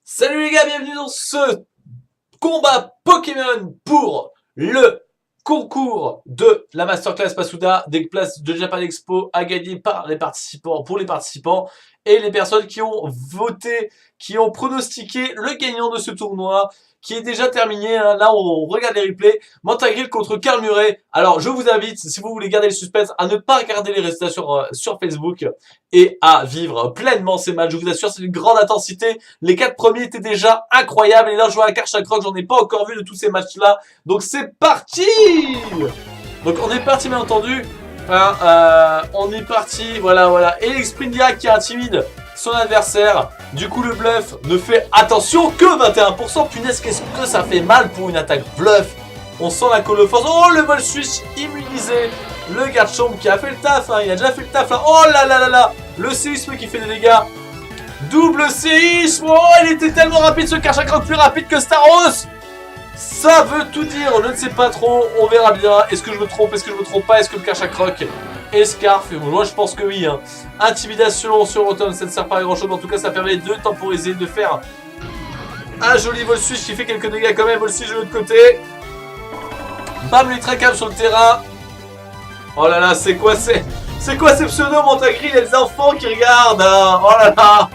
Salut les gars, bienvenue dans ce combat Pokémon pour le concours de la Masterclass Pasuda, des places de Japan Expo à gagner par les participants, pour les participants et les personnes qui ont voté, qui ont pronostiqué le gagnant de ce tournoi, qui est déjà terminé. Là, on regarde les replays. Montagril contre Karl Murray. Alors, je vous invite, si vous voulez garder le suspense, à ne pas regarder les résultats sur Facebook et à vivre pleinement ces matchs. Je vous assure, c'est une grande intensité. Les 4 premiers étaient déjà incroyables. Et là, je vois la Karchakroc, j'en ai pas encore vu de tous ces matchs-là. Donc, c'est parti! Donc, on est parti, bien entendu. On est parti, voilà. Et l'Exprindia qui intimide son adversaire. Du coup, le bluff ne fait, attention, que 21%. Punaise, qu'est-ce que ça fait mal pour une attaque bluff. On sent la coloforce. Oh, le vol switch immunisé. Le Garchomp qui a fait le taf, hein. Il a déjà fait le taf là. Oh là là là là. Le séisme qui fait des dégâts. Double séisme. Oh, il était tellement rapide ce Karchakroc, plus rapide que Staros. Ça veut tout dire, je ne sais pas trop, on verra bien. Est-ce que je me trompe, est-ce que je me trompe pas, est-ce que le Karchakroc est Scarf? Moi je pense que oui, hein. Intimidation sur Rotom, ça ne sert pas à grand chose, en tout cas ça permet de temporiser, de faire un joli vol switch qui fait quelques dégâts quand même. Vol switch de l'autre côté. Bam, lui tracable sur le terrain. Oh là là, c'est quoi ces pseudo Montagril, les enfants qui regardent, hein. Oh là là.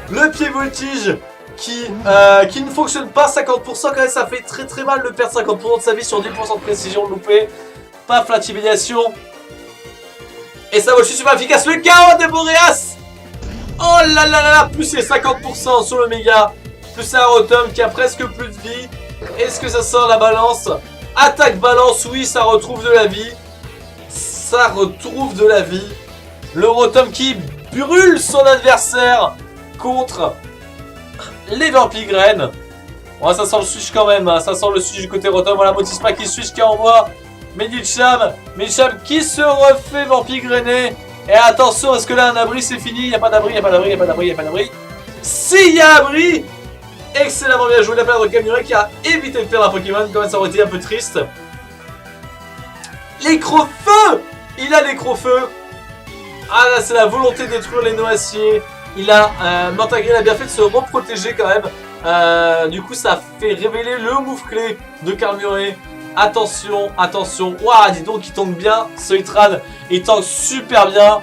Le pied voltige qui ne fonctionne pas, 50% quand même, ça fait très mal de perdre 50% de sa vie sur 10% de précision de louper. Paf, l'intimidation. Et ça va super efficace, le chaos de Boreas. Oh là là là là, plus c'est 50% sur le méga, plus c'est un Rotom qui a presque plus de vie. Est-ce que ça sort la balance? Attaque balance, oui, ça retrouve de la vie. Ça retrouve de la vie. Le Rotom qui brûle son adversaire contre les Vampigrenes. Ouais, ça sent le switch quand même, hein. Ça sent le switch du côté Rotom. Voilà, Motispa qui switch, qui envoie Medicham qui se refait Vampigrener. Et attention, est-ce que là un abri c'est fini? Il n'y a pas d'abri, il n'y a pas d'abri, il n'y a pas d'abri, il n'y a pas d'abri. Si, il y a abri. Excellemment bien joué de la part de Karl Murray qui a évité de perdre un Pokémon. Quand même, ça aurait été un peu triste. L'écrofeu. Il a l'écrofeu. Ah là, c'est la volonté de détruire les noaciers. Montagril a bien fait de se reprotéger quand même. Du coup, ça fait révéler le move clé de Karl Murray. Attention. Waouh, dis donc, il tank bien. Ce Hitran, il tank super bien.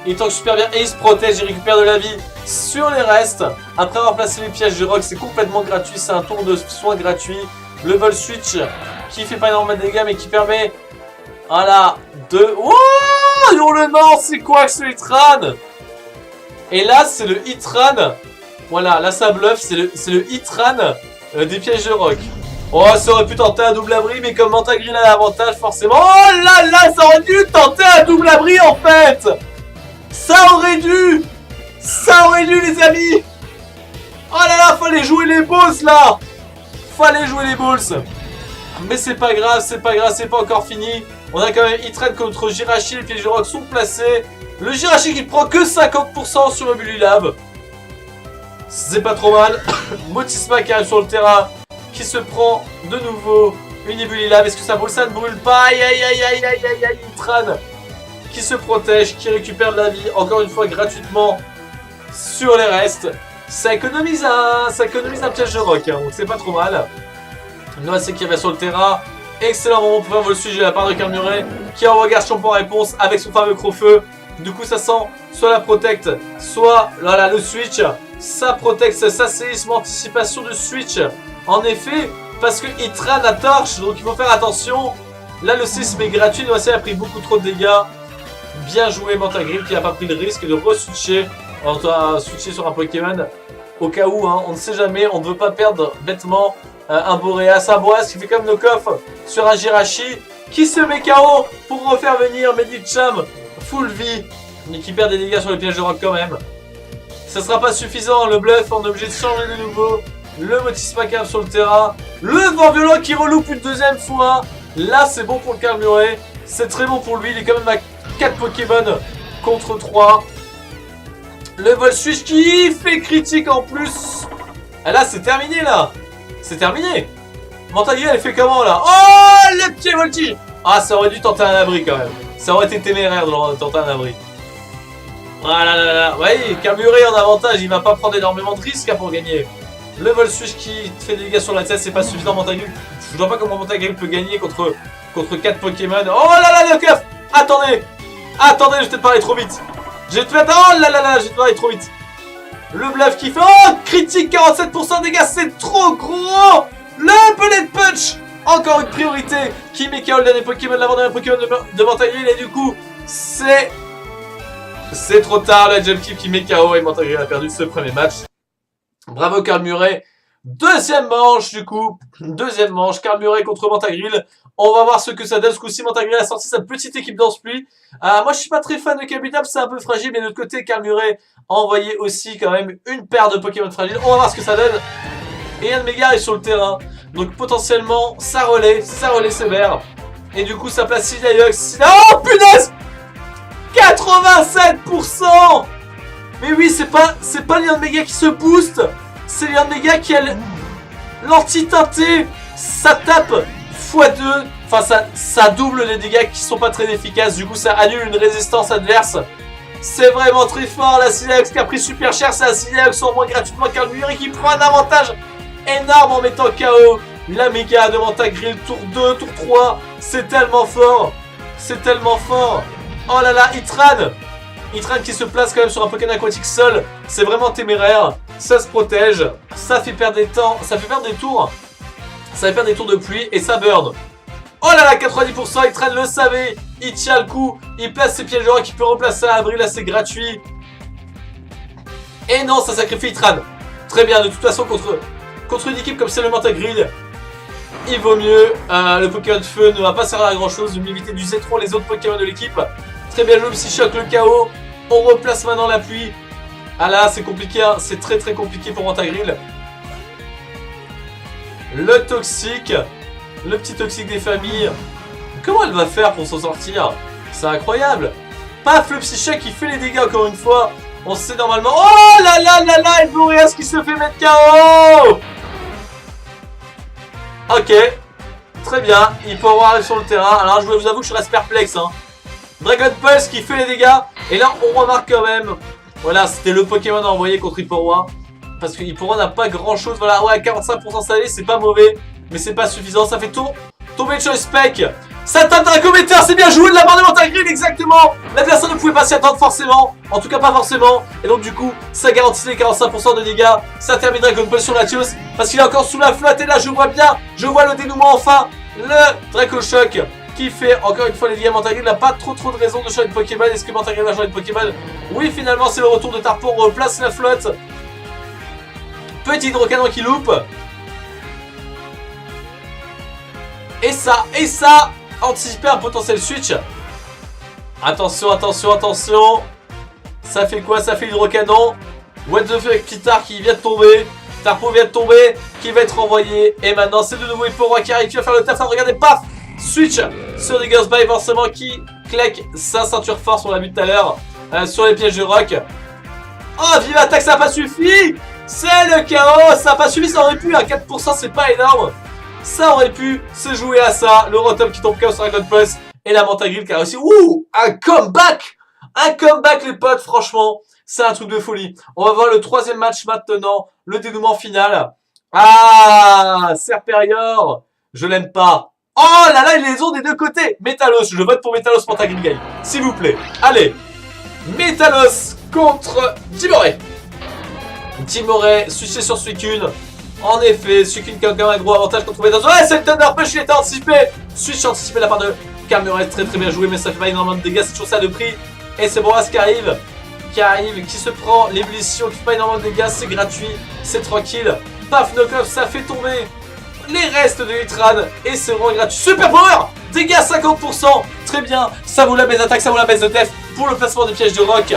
Et il se protège, il récupère de la vie sur les restes. Après avoir placé les pièges de rock, c'est complètement gratuit. C'est un tour de soin gratuit. Le vol switch qui fait pas énormément de dégâts, mais qui permet, voilà, de... Oh, non, le non, c'est quoi ce Hitran? Et là, c'est le Hitran. Voilà, là, ça bluffe. C'est le Hitran des pièges de rock. Oh, ça aurait pu tenter un double abri, mais comme Montagril a l'avantage, forcément. Oh là là, ça aurait dû tenter un double abri, en fait. Ça aurait dû, les amis. Oh là là, fallait jouer les balls, là. Mais c'est pas grave, c'est pas encore fini. On a quand même Hitran contre Jirachi, les pièges de rock sont placés. Le Jirachi qui prend que 50% sur le Bululab. C'est pas trop mal. Motisma qui arrive sur le terrain, qui se prend de nouveau une Bululab. Est-ce que ça brûle? Ça ne brûle pas. Aïe. Hitran qui se protège, qui récupère de la vie, encore une fois gratuitement sur les restes. Ça économise un piège de rock, hein, donc c'est pas trop mal. Noacier qui va sur le terrain. Excellent moment pour faire vol sujet de la part de Karl Murray, qui envoie Garchomp en réponse avec son fameux Crofeu. Du coup, ça sent soit la protect, soit là, le switch. Ça protect, ça séisme, anticipation de switch. En effet, parce que Hitran a torche, donc il faut faire attention. Là, le séisme est gratuit. Noacier a pris beaucoup trop de dégâts. Bien joué Montagril qui n'a pas pris le risque de re-switcher. On doit switcher sur un Pokémon au cas où, hein, on ne sait jamais. On ne veut pas perdre bêtement un Boreas qui fait comme knock-off sur un Jirachi qui se met KO pour refaire venir Medicham full vie, mais qui perd des dégâts sur le piège de rock quand même. Ça sera pas suffisant, le bluff, on est obligé de changer de nouveau. Le Motisma qui arrive sur le terrain. Le vent violent qui reloupe une deuxième fois. Là, c'est bon pour le Karl Murray. C'est très bon pour lui, il est quand même à 4 Pokémon contre 3. Le vol switch qui fait critique en plus. Ah là, c'est terminé là. C'est terminé. Montagril, elle fait comment là? Oh, le pied voltige. Ah, ça aurait dû tenter un abri quand même. Ça aurait été téméraire de tenter un abri. Voilà, là. Ouais, Karl Murray en avantage, il va pas prendre énormément de risques hein, pour gagner. Le vol switch qui fait des dégâts sur la tête, c'est pas suffisant. Montagril, je vois pas comment Montagril peut gagner contre 4 Pokémon. Oh là là, le keuf. Attendez, attendez, je vais peut-être parler trop vite. J'ai peut-être... Oh là là là, j'ai parlé trop vite. Le bluff qui fait... Oh, critique 47% de dégâts, c'est trop gros. Le bullet punch. Encore une priorité qui met KO le dernier Pokémon, l'avant-dernier Pokémon de Montagril. Et du coup, c'est trop tard. La jump kick qui met KO et Montagril a perdu ce premier match. Bravo Carl Murray. Deuxième manche du coup. Deuxième manche. Carl Murray contre Montagril. On va voir ce que ça donne. Ce coup-ci, Montagril a sorti sa petite équipe dans ce pluie. Moi, je suis pas très fan de Kabutops, c'est un peu fragile. Mais de l'autre côté, Carl Murray a envoyé aussi quand même une paire de Pokémon fragiles. On va voir ce que ça donne. Et un Mega est sur le terrain. Donc potentiellement, ça relaie sévère. Et du coup, ça place Sidaiox. Oh punaise, 87%. Mais oui, c'est pas Lian Mega qui se booste. C'est Lian Mega qui a l'anti-teinté. Ça tape x2. Enfin, ça double les dégâts qui sont pas très efficaces. Du coup, ça annule une résistance adverse. C'est vraiment très fort. La Sidaiox qui a pris super cher. C'est la Sidaiox en moins gratuitement Carl Murray qui prend un avantage énorme en mettant KO la méga de Montagril. Tour 2, tour 3. C'est tellement fort. C'est tellement fort. Oh là là, Itran. Itran qui se place quand même sur un Pokémon aquatique seul. C'est vraiment téméraire. Ça se protège. Ça fait perdre des temps. Ça fait perdre des tours. Ça fait perdre des tours de pluie. Et ça burn. Oh là là, 90%. Itran le savait. Il tient le coup. Il place ses pièges de roc. Il peut remplacer à Avril. Là, c'est gratuit. Et non, ça sacrifie Itran. Très bien. De toute façon, contre une équipe comme celle de Montagril, il vaut mieux. Le Pokémon de feu ne va pas servir à grand chose. De m'éviter d'user trop les autres Pokémon de l'équipe. Très bien joué, Psychoc, le KO. On replace maintenant la pluie. Ah là, c'est compliqué, hein. C'est très très compliqué pour Montagril. Le toxique. Le petit toxique des familles. Comment elle va faire pour s'en sortir? C'est incroyable. Paf, le Psychoc qui fait les dégâts encore une fois. On sait normalement... Oh là là là là, Elboreas qui se fait mettre KO. Ok. Très bien. Il peut arriver sur le terrain. Alors je vous avoue que je reste perplexe, hein. Dragon Pulse qui fait les dégâts. Et là, on remarque quand même... Voilà, c'était le Pokémon à envoyer contre Hippowra. Parce que Hippowra n'a pas grand chose. Voilà, ouais, 45% salé, c'est pas mauvais. Mais c'est pas suffisant. Ça fait tomber Choice Spec. Ça tape Draco Meteor, c'est bien joué de la part de Montagril, exactement. L'adversaire ne pouvait pas s'y attendre forcément. En tout cas, pas forcément. Et donc, du coup, ça garantit les 45% de dégâts. Ça termine Dragon Pulse sur Latios. Parce qu'il est encore sous la flotte. Et là, je vois bien. Je vois le dénouement enfin. Le Draco Shock qui fait encore une fois les dégâts. Montagril n'a pas trop de raison de changer de Pokémon. Est-ce que Montagril va changer de Pokémon? Oui, finalement, c'est le retour de Tarpon. On replace la flotte. Petit hydrocanon qui loupe. Et ça, anticiper un potentiel switch. Attention, attention, attention. Ça fait quoi? Ça fait l'hydrocanon. What the fuck, Pitar qui vient de tomber. Tarpo vient de tomber, qui va être renvoyé. Et maintenant, c'est de nouveau Hippowra qui arrive, qui va faire le taf. Regardez, paf, switch sur des Ghost Bite, forcément, qui claque sa ceinture force, on l'a vu tout à l'heure, sur les pièges de rock. Oh, vive attaque, ça n'a pas suffi. C'est le chaos, ça n'a pas suffi, ça aurait pu. À 4%, c'est pas énorme. Ça aurait pu se jouer à ça. Le Rotom qui tombe KO sur Dragon Pulse. Et la Montagril qui a réussi. Ouh, un comeback. Un comeback, les potes, franchement. C'est un truc de folie. On va voir le troisième match maintenant. Le dénouement final. Ah, Serperior. Je l'aime pas. Oh là là, ils les ont des deux côtés. Métalos, je vote pour Métalos Montagril gagne. S'il vous plaît. Allez. Métalos contre Dimoré. Dimoré, switché sur Suicune. En effet, Suicune qui a quand même un gros avantage contre Métalos. Ouais, c'est le Thunder Punch qui était anticipé. Switch anticipé de la part de Carl Murray. Très très bien joué, mais ça fait pas énormément de dégâts. C'est toujours ça de prix. Et c'est Boras qui arrive. Qui se prend l'ébullition, qui fait pas énormément de dégâts, c'est gratuit, c'est tranquille. Paf, knock-off, ça fait tomber les restes de Litran et c'est vraiment gratuit. Super power, dégâts 50%, très bien, ça vaut la baisse d'attaque, ça vaut la baisse de def pour le placement des pièges de rock.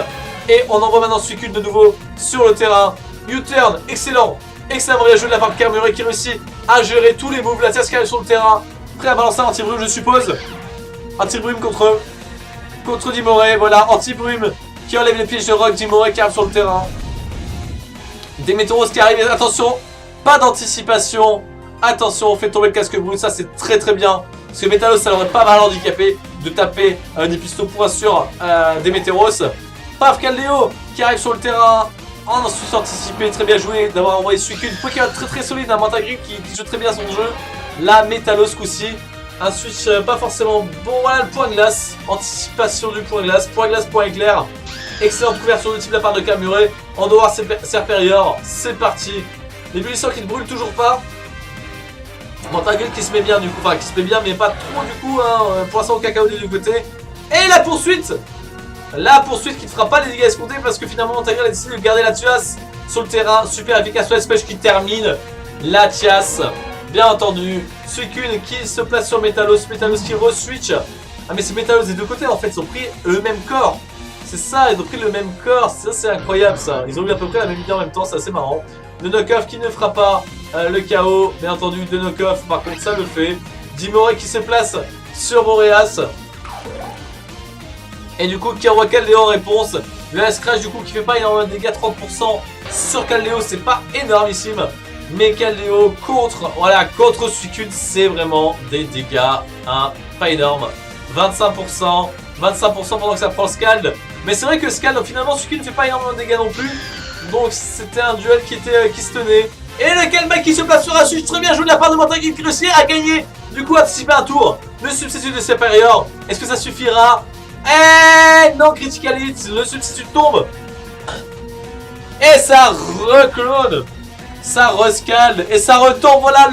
Et on envoie maintenant Suicune de nouveau sur le terrain. U-turn, excellent, excellent jeu de la part de Carl Murray qui réussit à gérer tous les moves. La Tias qui arrive sur le terrain, prêt à balancer un anti-brume, je suppose. Anti-brume contre Dimoré, voilà, anti-brume. Qui enlève les pièges de rock, Dimoré qui arrive sur le terrain. Des Météoros qui arrivent, attention, pas d'anticipation. Attention, on fait tomber le casque brut, ça c'est très très bien. Parce que Métalos, ça l'aurait pas mal handicapé de taper des pistons points sur des Météoros. Paf, Caldeo qui arrive sur le terrain. En Switch anticipé, très bien joué d'avoir envoyé Suicune. Pokémon très solide, un Mantagruel qui joue très bien son jeu. La Métalos ce coup-ci. Un Switch pas forcément bon. Voilà le point glace. Anticipation du point glace. Point glace, point éclair. Excellente couverture de type de la part de Kamure. Endoar Serperior. C'est parti. Les munitions qui ne brûlent toujours pas. Mantagruel qui se met bien du coup. Enfin, qui se met bien, mais pas trop du coup. Hein. Pour l'instant, Cacao des deux côtés. Et la poursuite. La poursuite qui ne fera pas les dégâts escomptés parce que finalement Mantagruel a décidé de garder la Tias sur le terrain. Super efficace Westpêche qui termine la Tias. Bien entendu, Suicune qui se place sur Métalos, Métalos qui re-switch. Ah mais c'est Métalos des deux côtés en fait, ils ont pris le même corps. C'est ça, ils ont pris le même corps, ça c'est incroyable ça. Ils ont eu à peu près la même idée en même temps, c'est assez marrant. Le knock-off qui ne fera pas le KO, bien entendu, de knock-off, par contre ça le fait. Dimore qui se place sur Boreas. Et du coup, Kirwa Caldeo en réponse. Le S-Crash du coup qui fait pas énormément de dégâts, 30% sur Caldeo, c'est pas énormissime. Mais Caldeo contre Suicune, c'est vraiment des dégâts, hein, pas énorme. 25%, 25% pendant que ça prend le Scald. Mais c'est vrai que Scald, finalement, Suicune ne fait pas énormément de dégâts non plus. Donc c'était un duel qui se tenait. Et le Calmac qui se place sur un switch, très bien joué de la part de Mantagruel qui réussit à gagner. Du coup, anticiper un tour. Le substitut de Superior, est-ce que ça suffira? Eh non, Critical Hit, le substitut tombe. Et ça reclone. Ça rescalde et ça retombe. Voilà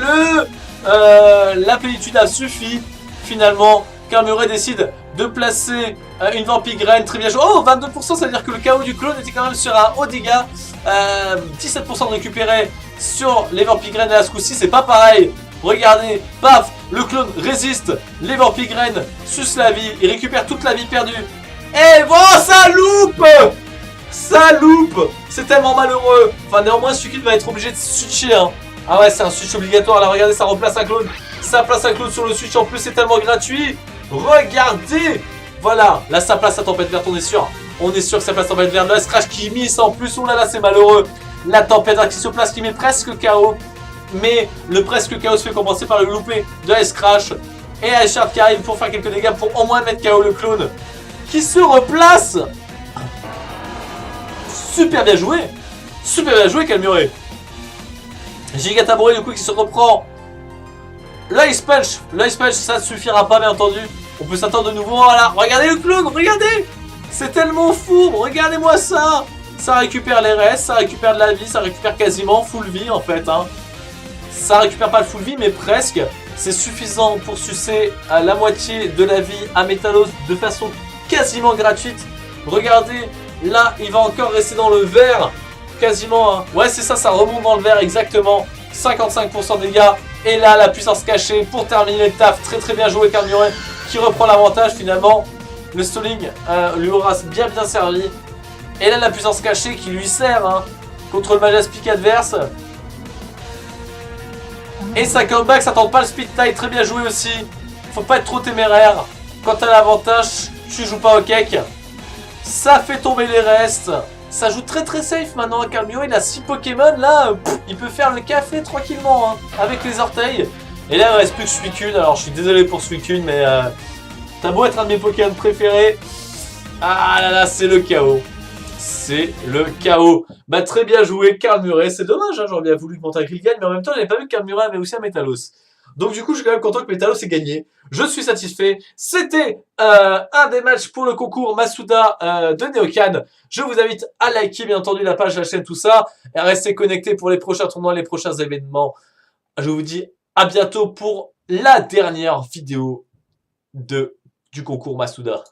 la plénitude a suffi. Finalement, Kamure décide de placer une Vampigraine. Très bien joué. Oh, 22%, ça veut dire que le KO du clone était quand même sur un haut dégât. 17% de récupéré sur les Vampigraines. Et là, ce coup-ci, c'est pas pareil. Regardez, paf, le clone résiste. Les Vampigraines sucent la vie. Il récupère toute la vie perdue. Et bon, ça loupe. Ça loupe. C'est tellement malheureux. Enfin, néanmoins, Suicune va être obligé de switcher. Hein. Ah ouais, c'est un switch obligatoire. Là, regardez, ça replace un clone. Ça place un clone sur le switch. En plus, c'est tellement gratuit. Regardez. Voilà. Là, ça place la tempête verte, on est sûr. On est sûr que ça place la tempête verte. Là, Scratch qui miss en plus. Oh là là, c'est malheureux. La tempête verte qui se place, qui met presque KO. Mais le presque KO se fait compenser par le loupé de S-Crash. Et Ashard qui arrive pour faire quelques dégâts pour au moins mettre KO le clone. Qui se replace. Super bien joué Kamure. Gigatabouret du coup qui se reprend. L'Ice Punch, ça ne suffira pas bien entendu. On peut s'attendre de nouveau, voilà, regardez le clone, regardez. C'est tellement fou, regardez-moi ça. Ça récupère les restes, ça récupère de la vie, ça récupère quasiment full vie en fait. Hein. Ça récupère pas le full vie mais presque. C'est suffisant pour sucer la moitié de la vie à Métalos de façon quasiment gratuite. Regardez. Là, il va encore rester dans le vert. Quasiment. Hein. Ouais, c'est ça, ça remonte dans le vert exactement. 55% de dégâts. Et là, la puissance cachée pour terminer le taf. Très bien joué, Kamure qui reprend l'avantage finalement. Le stalling lui aura bien servi. Et là, la puissance cachée qui lui sert hein, contre le Majaspic adverse. Et sa comeback, ça tente pas le speed tie. Très bien joué aussi. Faut pas être trop téméraire. Quand t'as l'avantage, tu joues pas au cake. Ça fait tomber les restes. Ça joue très safe maintenant. Kamure, il a 6 Pokémon. Là, il peut faire le café tranquillement hein, avec les orteils. Et là, il ne reste plus que Suicune. Alors, je suis désolé pour Suicune, mais t'as beau être un de mes Pokémon préférés. Ah là là, c'est le chaos. C'est le chaos. Bah, très bien joué, Kamure. C'est dommage, hein, j'aurais bien voulu que Mantagruel gagne, mais en même temps, j'avais pas vu que Kamure avait aussi un Métalos. Donc du coup, je suis quand même content que Métalos ait gagné. Je suis satisfait. C'était un des matchs pour le concours Masuda de Neocan. Je vous invite à liker, bien entendu, la page, la chaîne, tout ça. Et à rester connecté pour les prochains tournois, les prochains événements. Je vous dis à bientôt pour la dernière vidéo du concours Masuda.